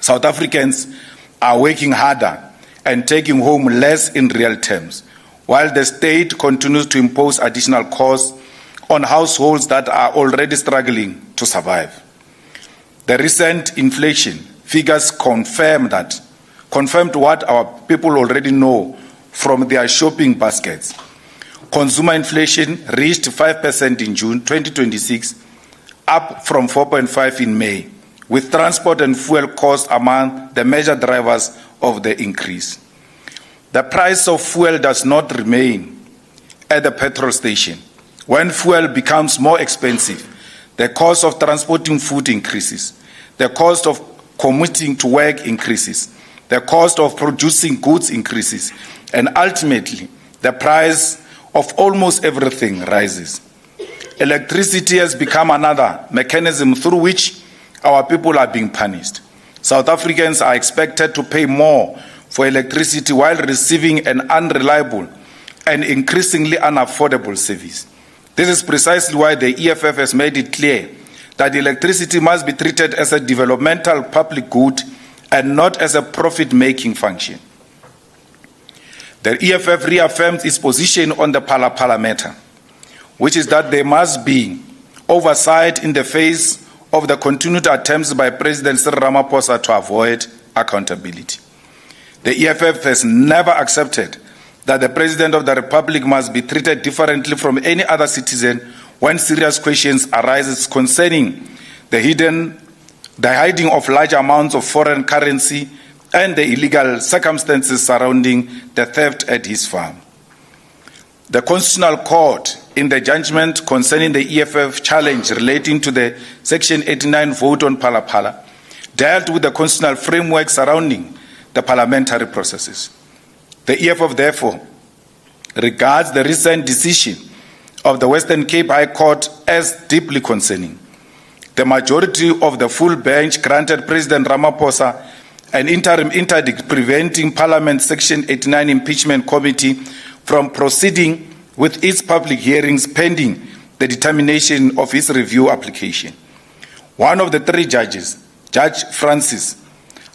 South Africans are working harder and taking home less in real terms, while the state continues to impose additional costs on households that are already struggling to survive. The recent inflation figures confirmed what our people already know from their shopping baskets. Consumer inflation reached 5% in June 2026, up from 4.5% in May, with transport and fuel costs among the major drivers of the increase. The price of fuel does not remain at the petrol station. When fuel becomes more expensive, the cost of transporting food increases, the cost of commuting to work increases, the cost of producing goods increases, and ultimately, the price of almost everything rises. Electricity has become another mechanism through which our people are being punished. South Africans are expected to pay more for electricity while receiving an unreliable and increasingly unaffordable service. This is precisely why the EFF has made it clear that electricity must be treated as a developmental public good and not as a profit-making function. The EFF reaffirms its position on the Phala matter, which is that there must be oversight in the face of the continued attempts by President Cyril Ramaphosa to avoid accountability. The EFF has never accepted that the President of the Republic must be treated differently from any other citizen when serious questions arise concerning the hiding of large amounts of foreign currency and the illegal circumstances surrounding the theft at his farm. The Constitutional Court, in the judgment concerning the EFF challenge relating to the Section 89 vote on Phala, dealt with the constitutional framework surrounding the parliamentary processes. The EFF, therefore, regards the recent decision of the Western Cape High Court as deeply concerning. The majority of the full bench granted President Ramaphosa an interim interdict preventing Parliament's Section 89 impeachment committee from proceeding with its public hearings pending the determination of its review application. One of the three judges, Judge Francis,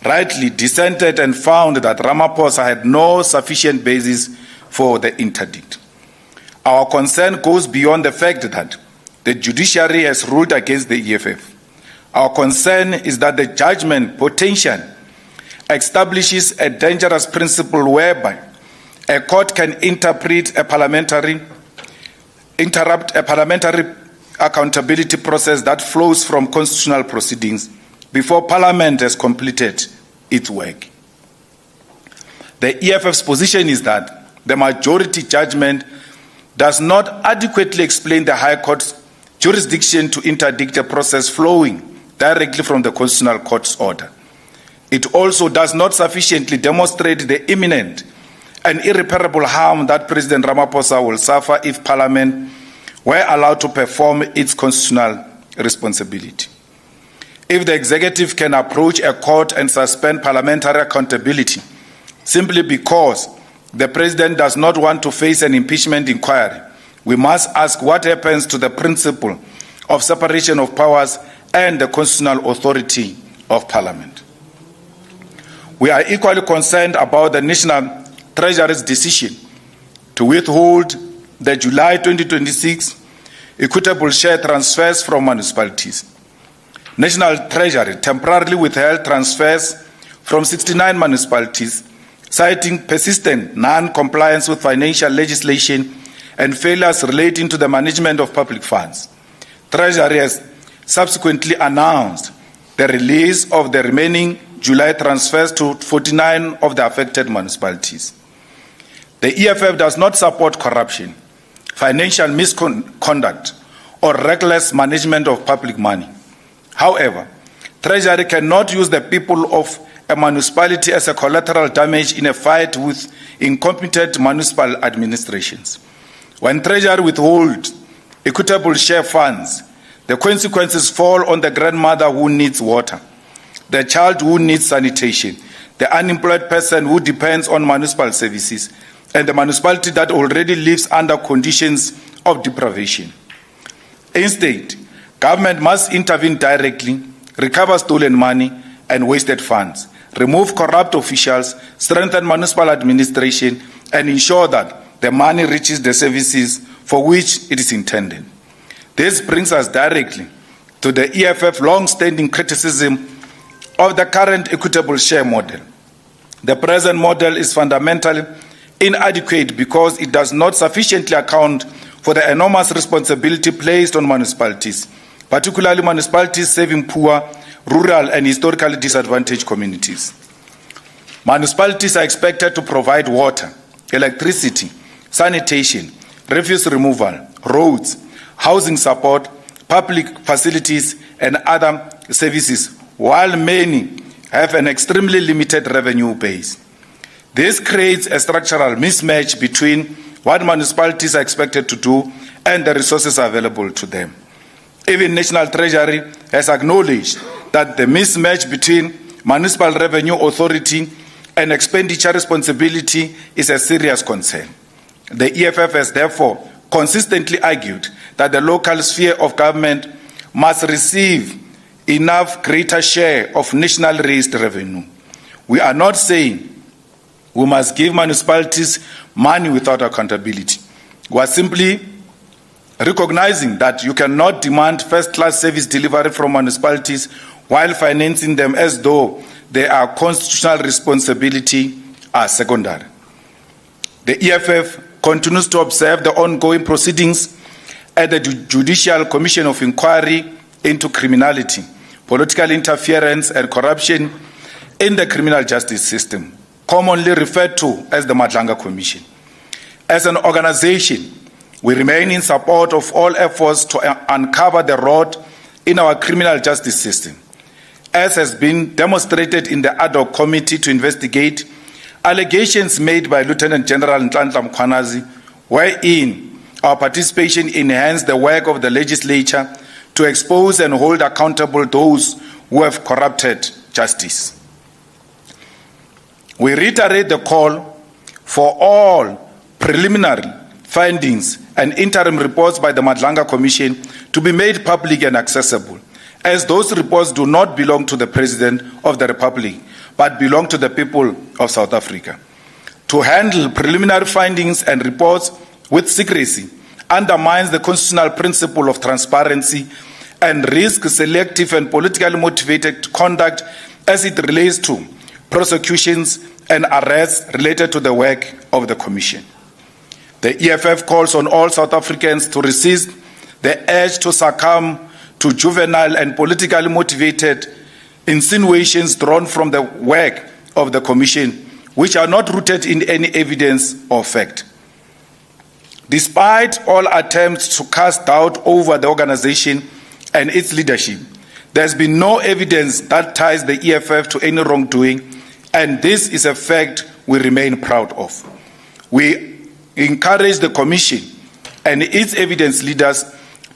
rightly dissented and found that Ramaphosa had no sufficient basis for the interdict. Our concern goes beyond the fact that the judiciary has ruled against the EFF. Our concern is that the judgment potential establishes a dangerous principle whereby a court can interrupt a parliamentary accountability process that flows from constitutional proceedings before Parliament has completed its work. The EFF's position is that the majority judgment does not adequately explain the High Court's jurisdiction to interdict a process flowing directly from the Constitutional Court's order. It also does not sufficiently demonstrate the imminent and irreparable harm that President Ramaphosa will suffer if Parliament were allowed to perform its constitutional responsibility. If the executive can approach a court and suspend parliamentary accountability simply because the President does not want to face an impeachment inquiry, we must ask what happens to the principle of separation of powers and the constitutional authority of Parliament. We are equally concerned about the National Treasury's decision to withhold the July 2026 equitable share transfers from municipalities. National Treasury temporarily withheld transfers from 69 municipalities, citing persistent non-compliance with financial legislation and failures relating to the management of public funds. Treasury has subsequently announced the release of the remaining July transfers to 49 of the affected municipalities. The EFF does not support corruption, financial misconduct, or reckless management of public money. However, Treasury cannot use the people of a municipality as a collateral damage in a fight with incompetent municipal administrations. When Treasury withholds equitable share funds, the consequences fall on the grandmother who needs water, the child who needs sanitation, the unemployed person who depends on municipal services, and the municipality that already lives under conditions of deprivation. Instead, government must intervene directly, recover stolen money, and wasted funds, remove corrupt officials, strengthen municipal administration, and ensure that the money reaches the services for which it is intended. This brings us directly to the EFF long-standing criticism of the current equitable share model. The present model is fundamentally inadequate because it does not sufficiently account for the enormous responsibility placed on municipalities, particularly municipalities serving poor, rural, and historically disadvantaged communities. Municipalities are expected to provide water, electricity, sanitation, refuse removal, roads, housing support, public facilities, and other services, while many have an extremely limited revenue base. This creates a structural mismatch between what municipalities are expected to do and the resources available to them. Even National Treasury has acknowledged that the mismatch between Municipal Revenue Authority and expenditure responsibility is a serious concern. The EFF has therefore consistently argued that the local sphere of government must receive enough greater share of national raised revenue. We are not saying we must give municipalities money without accountability. We are simply recognizing that you cannot demand first-class service delivery from municipalities while financing them as though their constitutional responsibility are secondary. The EFF continues to observe the ongoing proceedings at the Judicial Commission of Inquiry into Criminality, Political Interference and Corruption in the Criminal Justice System, commonly referred to as the Madlanga Commission. As an organization, we remain in support of all efforts to uncover the rot in our criminal justice system, as has been demonstrated in the ad hoc committee to investigate allegations made by Lieutenant General Nhlanhla Mkhwanazi, wherein our participation enhanced the work of the legislature to expose and hold accountable those who have corrupted justice. We reiterate the call for all preliminary findings and interim reports by the Madlanga Commission to be made public and accessible, as those reports do not belong to the President of the Republic, but belong to the people of South Africa. To handle preliminary findings and reports with secrecy undermines the constitutional principle of transparency and risks selective and politically motivated conduct as it relates to prosecutions and arrests related to the work of the Commission. The EFF calls on all South Africans to resist the urge to succumb to juvenile and politically motivated insinuations drawn from the work of the Commission, which are not rooted in any evidence or fact. Despite all attempts to cast doubt over the organization and its leadership, there has been no evidence that ties the EFF to any wrongdoing, and this is a fact we remain proud of. We encourage the Commission and its evidence leaders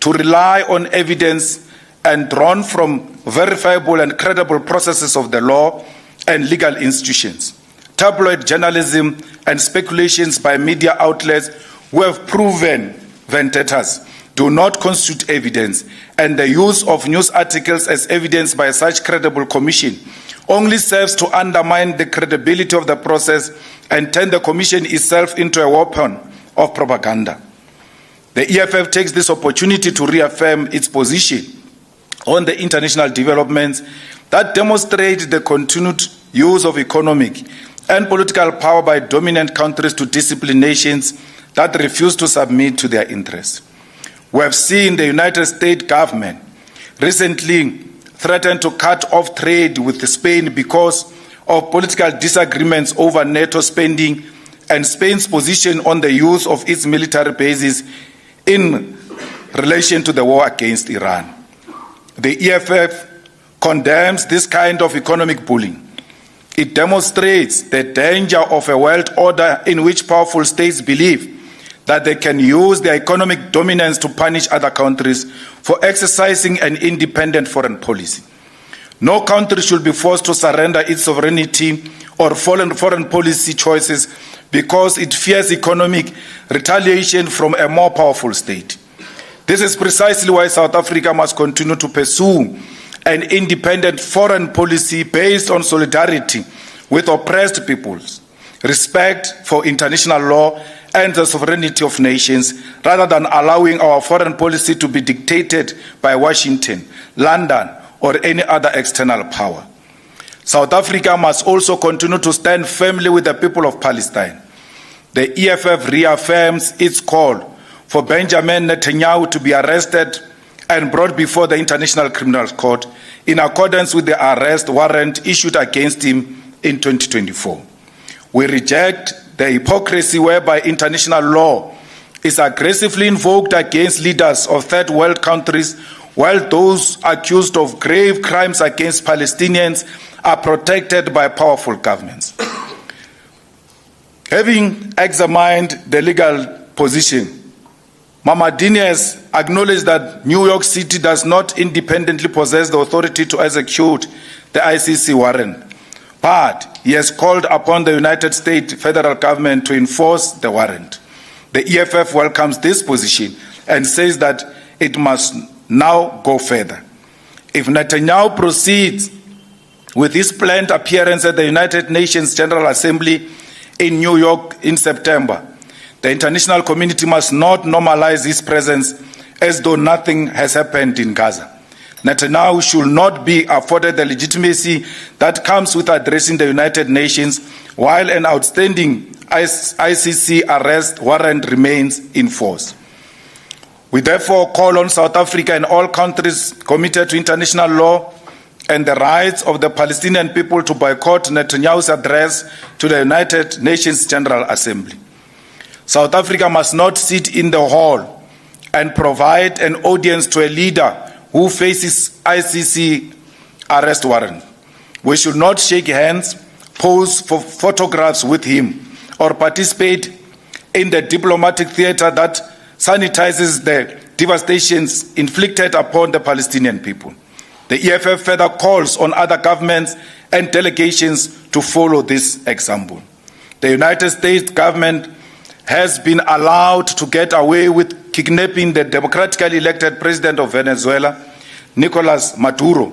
to rely on evidence and drawn from verifiable and credible processes of the law and legal institutions. Tabloid journalism and speculations by media outlets who have proven vendettas do not constitute evidence, and the use of news articles as evidence by such credible commission only serves to undermine the credibility of the process and turn the Commission itself into a weapon of propaganda. The EFF takes this opportunity to reaffirm its position on the international developments that demonstrate the continued use of economic and political power by dominant countries to discipline nations that refuse to submit to their interests. We have seen the United States government recently threaten to cut off trade with Spain because of political disagreements over NATO spending and Spain's position on the use of its military bases in relation to the war against Iran. The EFF condemns this kind of economic bullying. It demonstrates the danger of a world order in which powerful states believe that they can use their economic dominance to punish other countries for exercising an independent foreign policy. No country should be forced to surrender its sovereignty or foreign policy choices because it fears economic retaliation from a more powerful state. This is precisely why South Africa must continue to pursue an independent foreign policy based on solidarity with oppressed peoples, respect for international law and the sovereignty of nations, rather than allowing our foreign policy to be dictated by Washington, London, or any other external power. South Africa must also continue to stand firmly with the people of Palestine. The EFF reaffirms its call for Benjamin Netanyahu to be arrested and brought before the International Criminal Court in accordance with the arrest warrant issued against him in 2024. We reject the hypocrisy whereby international law is aggressively invoked against leaders of third world countries, while those accused of grave crimes against Palestinians are protected by powerful governments. Having examined the legal position, Mamadini has acknowledged that New York City does not independently possess the authority to execute the ICC warrant, but he has called upon the United States federal government to enforce the warrant. The EFF welcomes this position and says that it must now go further. If Netanyahu proceeds with his planned appearance at the United Nations General Assembly in New York in September, the international community must not normalize his presence as though nothing has happened in Gaza. Netanyahu should not be afforded the legitimacy that comes with addressing the United Nations while an outstanding ICC arrest warrant remains in force. We therefore call on South Africa and all countries committed to international law and the rights of the Palestinian people to boycott Netanyahu's address to the United Nations General Assembly. South Africa must not sit in the hall and provide an audience to a leader who faces ICC arrest warrant. We should not shake hands, pose for photographs with him, or participate in the diplomatic theater that sanitizes the devastations inflicted upon the Palestinian people. The EFF further calls on other governments and delegations to follow this example. The United States government has been allowed to get away with kidnapping the democratically elected president of Venezuela, Nicolas Maduro,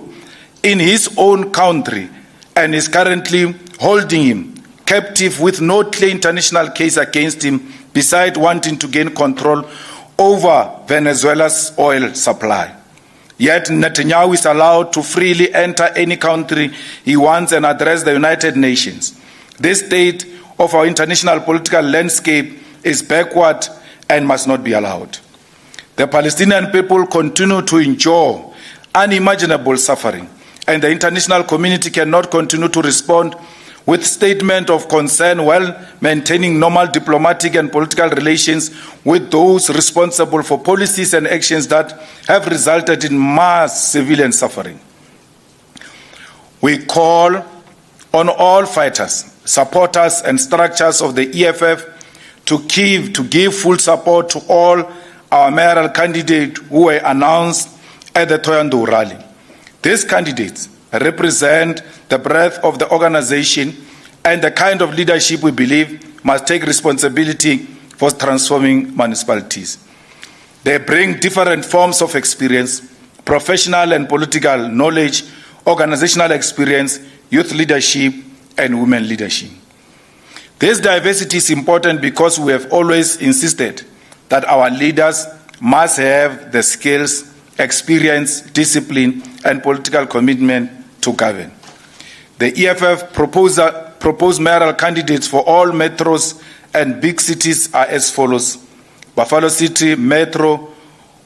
in his own country and is currently holding him captive with no clear international case against him, besides wanting to gain control over Venezuela's oil supply. Yet Netanyahu is allowed to freely enter any country he wants and address the United Nations. This state of our international political landscape is backward and must not be allowed. The Palestinian people continue to endure unimaginable suffering, and the international community cannot continue to respond with statement of concern while maintaining normal diplomatic and political relations with those responsible for policies and actions that have resulted in mass civilian suffering. We call on all fighters, supporters, and structures of the EFF to give full support to all our mayoral candidates who were announced at the Thohoyandou rally. These candidates represent the breadth of the organization and the kind of leadership we believe must take responsibility for transforming municipalities. They bring different forms of experience, professional and political knowledge, organizational experience, youth leadership, and women leadership. This diversity is important because we have always insisted that our leaders must have the skills, experience, discipline, and political commitment to govern. The EFF proposed mayoral candidates for all metros and big cities are as follows: Buffalo City Metro,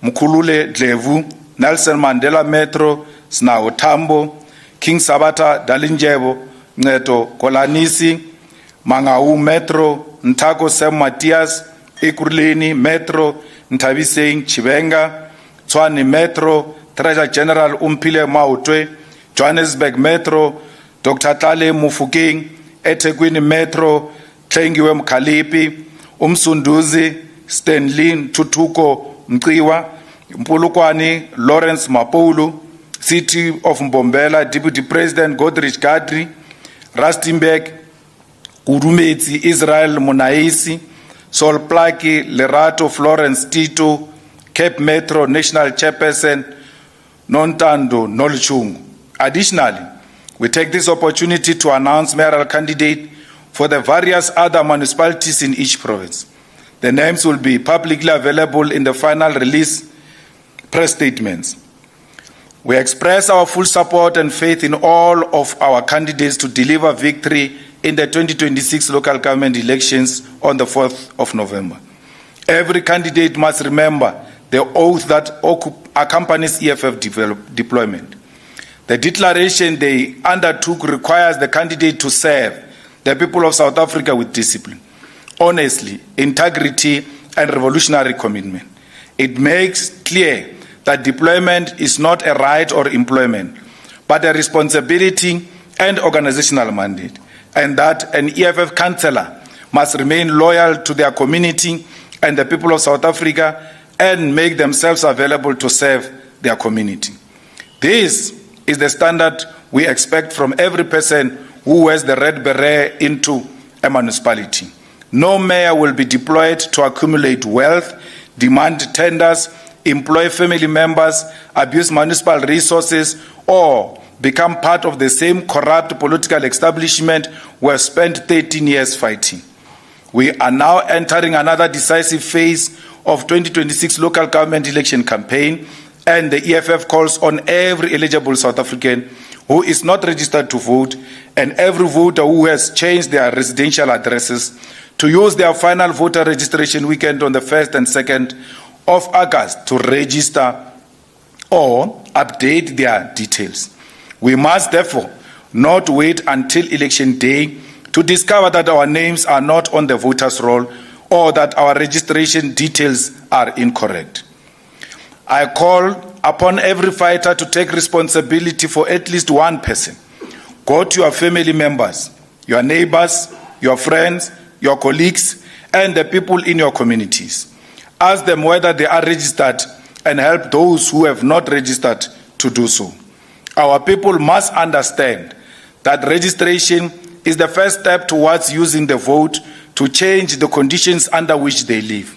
Mkhulule Dlevu, Nelson Mandela Metro, Snawo Tambo, King Sabata Dalinjebo, Ncedo Kolanisi, Mangaung Metro, Ntako Sam Matias, Ekurhuleni Metro, Ntabiseng Chibenga, Tshwane Metro, Treasurer General Umphile Maotwe, Johannesburg Metro, Dr. Tlale Mufokeng, eThekwini Metro, Thengiwe Mkhalipi, Umsunduzi, Stanley Ntuthuko Mciwa, Mpulukwani Lawrence Mapulu, City of Mbombela Deputy President Godrich Gadri, Rustenburg Kurumetsi Israel Munaisi, Sol Plaatje Lerato Florence Tito, Cape Metro National Chairperson Nontando Noluchungu. Additionally, we take this opportunity to announce mayoral candidate for the various other municipalities in each province. The names will be publicly available in the final release press statements. We express our full support and faith in all of our candidates to deliver victory in the 2026 local government elections on the 4th of November. Every candidate must remember the oath that accompanies EFF deployment. The declaration they undertook requires the candidate to serve the people of South Africa with discipline, honesty, integrity, and revolutionary commitment. It makes clear that deployment is not a right or employment, but a responsibility and organizational mandate, and that an EFF councillor must remain loyal to their community and the people of South Africa and make themselves available to serve their community. This is the standard we expect from every person who wears the red beret into a municipality. No mayor will be deployed to accumulate wealth, demand tenders, employ family members, abuse municipal resources, or become part of the same corrupt political establishment we have spent 13 years fighting. We are now entering another decisive phase of 2026 local government election campaign, and the EFF calls on every eligible South African who is not registered to vote and every voter who has changed their residential addresses to use their final voter registration weekend on the 1st and 2nd of August to register or update their details. We must therefore not wait until election day to discover that our names are not on the voters' roll or that our registration details are incorrect. I call upon every fighter to take responsibility for at least one person. Go to your family members, your neighbors, your friends, your colleagues, and the people in your communities. Ask them whether they are registered and help those who have not registered to do so. Our people must understand that registration is the first step towards using the vote to change the conditions under which they live.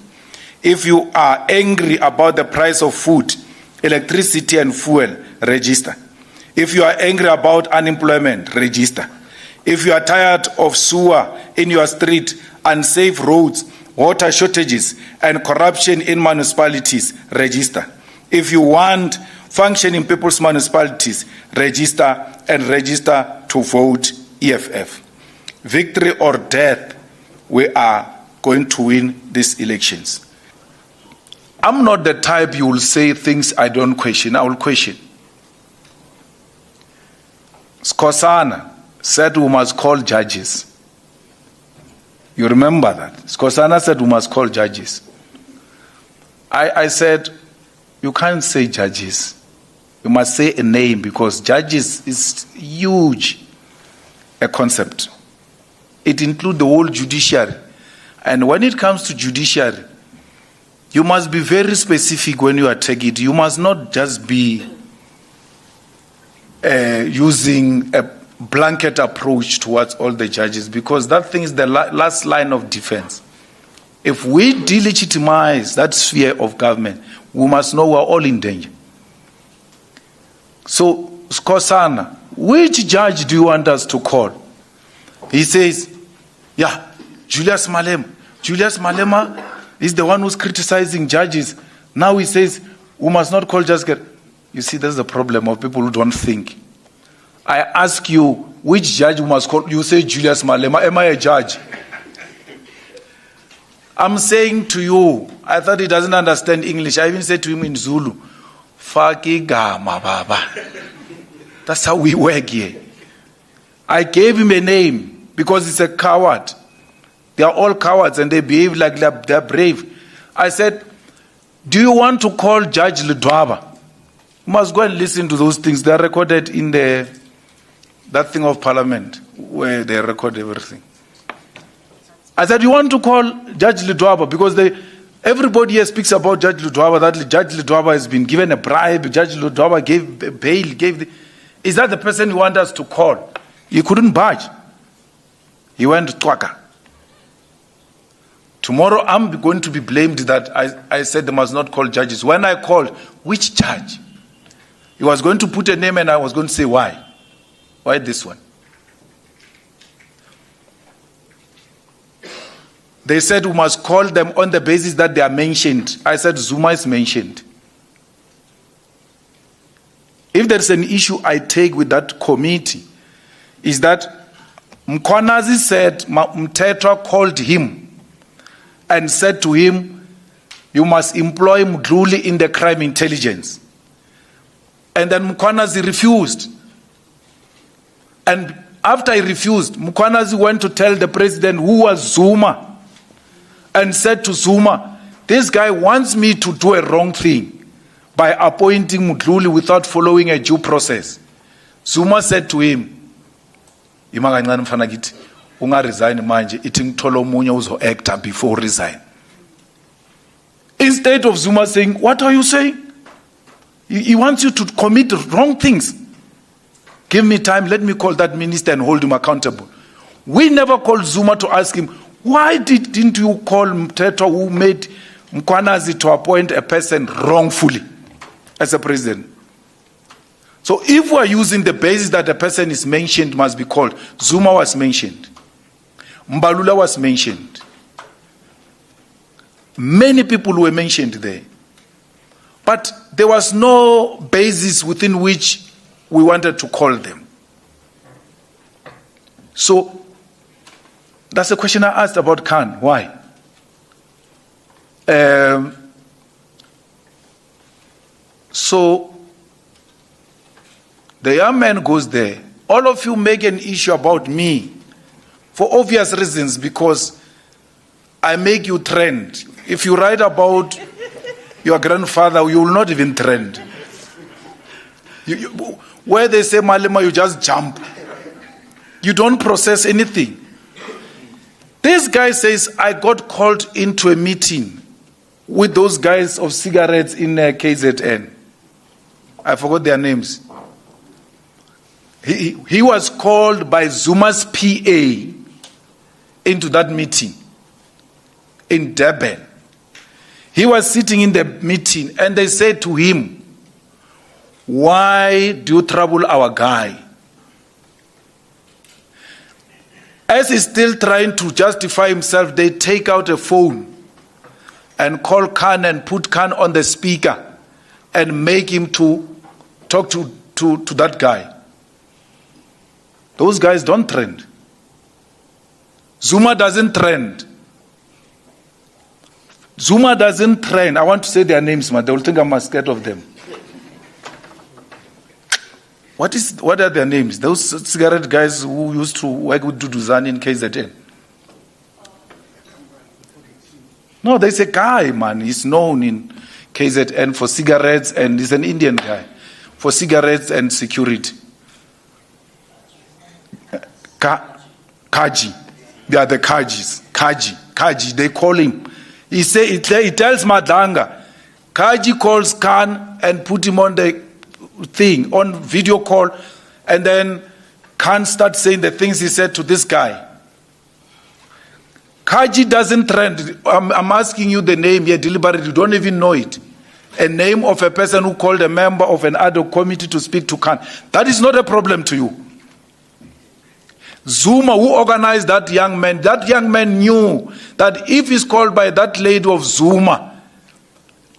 If you are angry about the price of food, electricity, and fuel, register. If you are angry about unemployment, register. If you are tired of sewer in your street, unsafe roads, water shortages, and corruption in municipalities, register. If you want functioning people's municipalities, register and register to vote EFF. Victory or death, we are going to win these elections. I'm not the type you will say things I don't question. I will question. Skosana said we must call judges. You remember that? Skosana said we must call judges. I said, you can't say judges. You must say a name because judges is huge a concept. It includes the whole judiciary. And when it comes to judiciary, you must be very specific when you attack it. You must not just be using a blanket approach towards all the judges because that thing is the last line of defense. If we delegitimize that sphere of government, we must know we're all in danger. So, Skosana, which judge do you want us to call? He says, Juluis Malema. Juluis Malema is the one who's criticizing judges. Now he says, we must not call judges. You see, that's the problem of people who don't think. I ask you, which judge we must call? You say Juluis Malema. Am I a judge? I'm saying to you, I thought he doesn't understand English. I even said to him in Zulu, Faki gama baba. That's how we work here. I gave him a name because he's a coward. They are all cowards and they behave like they're brave. I said, do you want to call Judge Ledwaba? You must go and listen to those things. They're recorded in that thing of parliament where they record everything. I said, you want to call Judge Ledwaba because everybody here speaks about Judge Ledwaba, that Judge Ledwaba has been given a bribe, Judge Ledwaba gave bail, is that the person you want us to call? He couldn't budge. He went to Twaka. Tomorrow I'm going to be blamed that I said they must not call judges. When I called, which judge? He was going to put a name and I was going to say, why? Why this one? They said we must call them on the basis that they are mentioned. I said Zuma is mentioned. If there's an issue I take with that committee, is that Mkhwanazi said Mthethwa called him and said to him, you must employ Mdluli in the crime intelligence. And then Mkhwanazi refused. And after he refused, Mkhwanazi went to tell the president, who was Zuma, and said to Zuma, this guy wants me to do a wrong thing by appointing Mdluli without following a due process. Zuma said to him, unga resign manje, ithi ngithola omunye uzo-acta before resign. Instead of Zuma saying, what are you saying? He wants you to commit wrong things. Give me time, let me call that minister and hold him accountable. We never called Zuma to ask him, why didn't you call Mthethwa, who made Mkhwanazi to appoint a person wrongfully as a president? So if we are using the basis that a person is mentioned must be called, Zuma was mentioned. Mbalula was mentioned. Many people were mentioned there. But there was no basis within which we wanted to call them. So that's the question I asked about Khan. Why? So the young man goes there. All of you make an issue about me for obvious reasons, because I make you trend. If you write about your grandfather, you will not even trend. Where they say Malema, you just jump. You don't process anything. This guy says, I got called into a meeting with those guys of cigarettes in KZN. I forgot their names. He was called by Zuma's PA into that meeting in Durban. He was sitting in the meeting and they said to him, why do you trouble our guy? As he's still trying to justify himself, they take out a phone and call Khan and put Khan on the speaker and make him to talk to that guy. Those guys don't trend. Zuma doesn't trend. Zuma doesn't trend. I want to say their names, man. They will think I'm scared of them. What are their names? Those cigarette guys who used to work with Duduzani in KZN. No, there's a guy, man. He's known in KZN for cigarettes, and he's an Indian guy for cigarettes and security. Kaji. They are the Kajis. Kaji. They call him. He tells Madlanga. Kaji calls Khan and put him on the thing, on video call, and then Khan starts saying the things he said to this guy. Kaji doesn't trend. I'm asking you the name here deliberately. You don't even know it. A name of a person who called a member of an ad hoc committee to speak to Khan. That is not a problem to you. Zuma, who organized that young man knew that if he's called by that lady of Zuma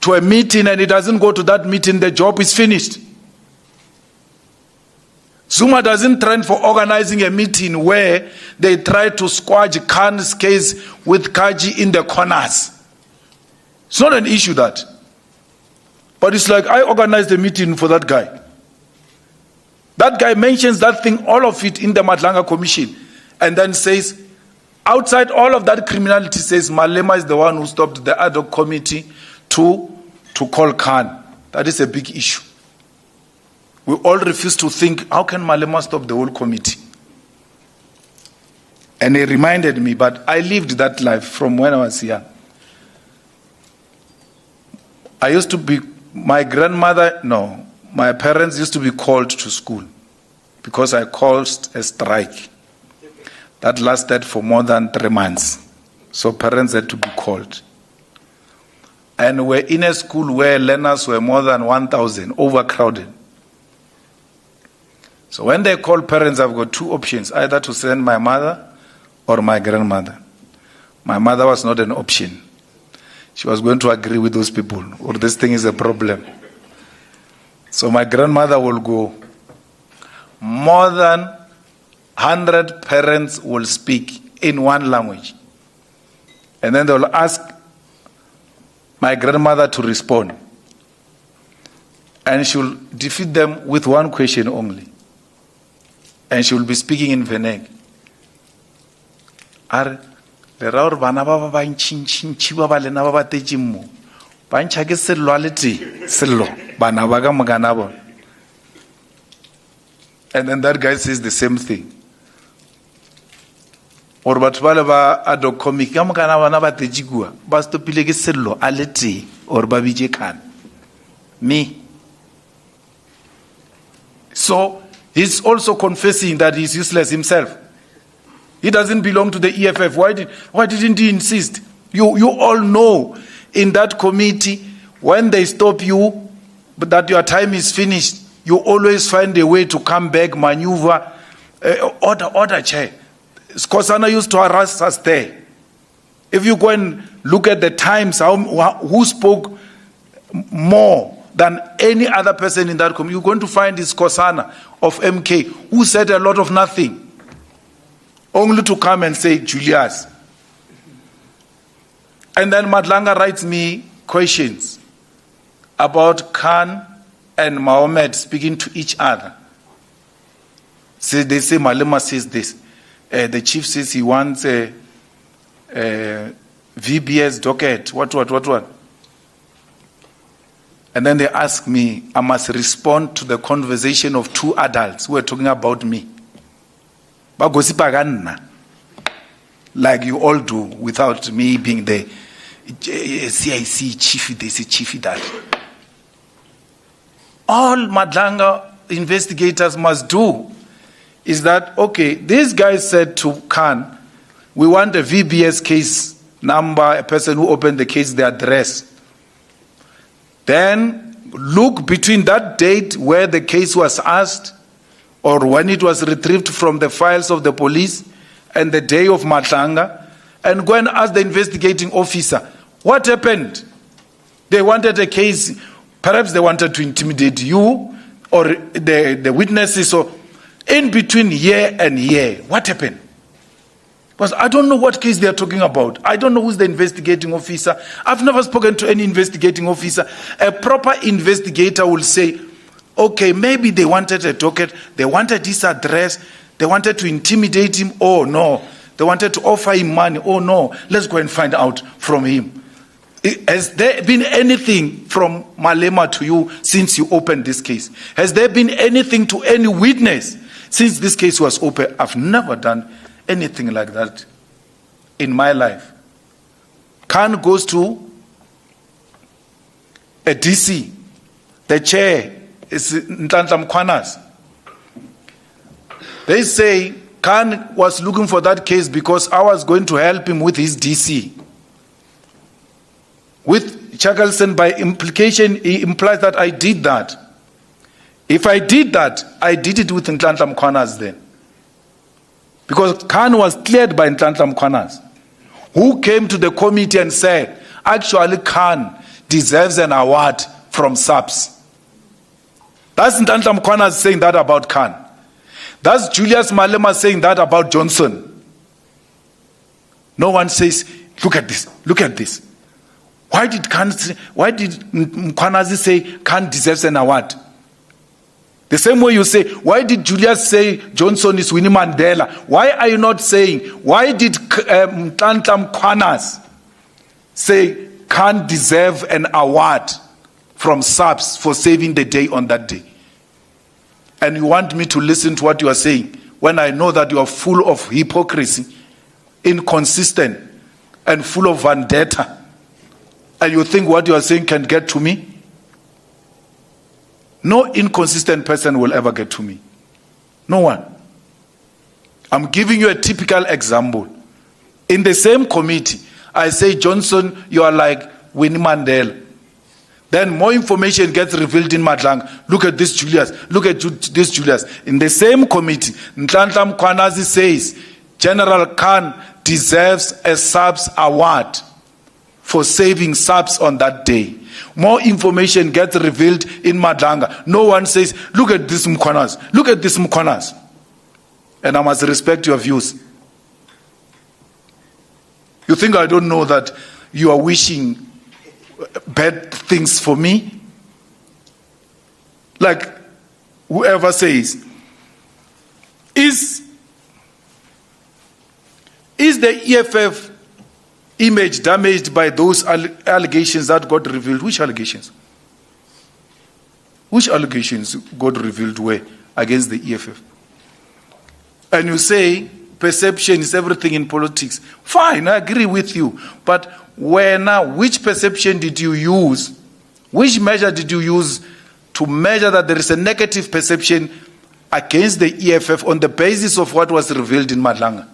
to a meeting and he doesn't go to that meeting, the job is finished. Zuma doesn't trend for organizing a meeting where they try to squash Khan's case with Kaji in the corners. It's not an issue, that. But it's like, I organized a meeting for that guy. That guy mentions that thing, all of it, in the Madlanga Commission, and then says, outside all of that criminality, says Malema is the one who stopped the ad hoc committee to call Khan. That is a big issue. We all refuse to think, how can Malema stop the whole committee? And he reminded me, but I lived that life from when I was young. My parents used to be called to school because I caused a strike that lasted for more than 3 months. So parents had to be called. And we're in a school where learners were more than 1,000, overcrowded. So when they call parents, I've got two options, either to send my mother or my grandmother. My mother was not an option. She was going to agree with those people, or this thing is a problem. So my grandmother will go. More than 100 parents will speak in one language. And then they'll ask my grandmother to respond. And she'll defeat them with one question only. And she will be speaking in Veneg. Are le ra hore bana ba ba ntšhintšhi ba ba lena ba ba tetše mo ba ntšha ke sello a le tee sello bana ba ka mokana bona. And then that guy says the same thing. Or batho ba le ba ado comic ka mokana bona ba tetše kua ba stopile ke sello a le tee or ba bitše khan me. So he's also confessing that he's useless himself. He doesn't belong to the EFF. Why didn't he insist? You all know in that committee, when they stop you, but that your time is finished, you always find a way to come back, maneuver, order chair. Skosana used to harass us there. If you go and look at the times, who spoke more than any other person in that committee, you're going to find this Skosana of MK, who said a lot of nothing. Only to come and say, Julius. And then Madlanga writes me questions about Khan and Mohammed speaking to each other. So they say, Malema says this. The chief says he wants a VBS docket. What? And then they ask me, I must respond to the conversation of two adults who are talking about me. Like you all do, without me being the CIC chief, they say chief that. All Madlanga investigators must do is that, okay, these guys said to Khan, we want a VBS case number, a person who opened the case, the address. Then look between that date where the case was asked or when it was retrieved from the files of the police and the day of Madlanga, and go and ask the investigating officer, what happened? They wanted a case, perhaps they wanted to intimidate you or the witnesses. So in between year and year, what happened? Because I don't know what case they are talking about. I don't know who's the investigating officer. I've never spoken to any investigating officer. A proper investigator will say, okay, maybe they wanted a docket, they wanted his address, they wanted to intimidate him, oh no. They wanted to offer him money, oh no. Let's go and find out from him. Has there been anything from Malema to you since you opened this case? Has there been anything to any witness since this case was open? I've never done anything like that in my life. Khan goes to a DC, the chair is Ntlanhla Mkhwanazi. They say Khan was looking for that case because I was going to help him with his DC. With Chakalson, by implication, he implies that I did that. If I did that, I did it with Ntlanhla Mkhwanazi then. Because Khan was cleared by Ntlanhla Mkhwanazi, who came to the committee and said, actually Khan deserves an award from SAPS. That's Ntlanhla Mkhwanazi saying that about Khan. That's Juluis Malema saying that about Johnson. No one says, look at this, look at this. Why did Mkhwanazi say Khan deserves an award? The same way you say, why did Julius say Johnson is Winnie Mandela? Why are you not saying, why did Ntlanhla Mkhwanazi say Khan deserve an award from SAPS for saving the day on that day? And you want me to listen to what you are saying when I know that you are full of hypocrisy, inconsistent, and full of vendetta. And you think what you are saying can get to me? No inconsistent person will ever get to me. No one. I'm giving you a typical example. In the same committee, I say, Johnson, you are like Winnie Mandela. Then more information gets revealed in Madlanga. Look at this Julius. Look at this Julius. In the same committee, Nhlanhla Mkhwanazi says General Khan deserves a SAPS award for saving SAPS on that day. More information gets revealed in Madlanga. No one says, look at this Mkhwanazi. Look at this Mkhwanazi. And I must respect your views. You think I don't know that you are wishing bad things for me? Like whoever says, is the EFF image damaged by those allegations that got revealed? Which allegations? Which allegations got revealed where against the EFF? And you say perception is everything in politics. Fine, I agree with you. But which perception did you use? Which measure did you use to measure that there is a negative perception against the EFF on the basis of what was revealed in Madlanga?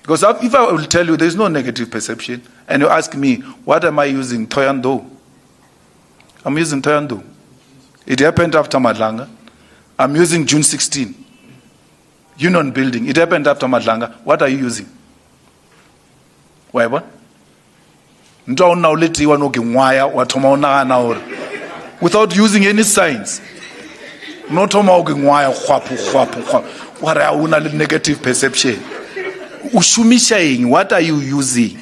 Because if I will tell you there is no negative perception, and you ask me, what am I using? Toyando. I'm using Toyando. It happened after Madlanga. I'm using June 16. Union building. It happened after Madlanga. What are you using? Whatever. Without using any signs. Not what are negative perception? What are you using?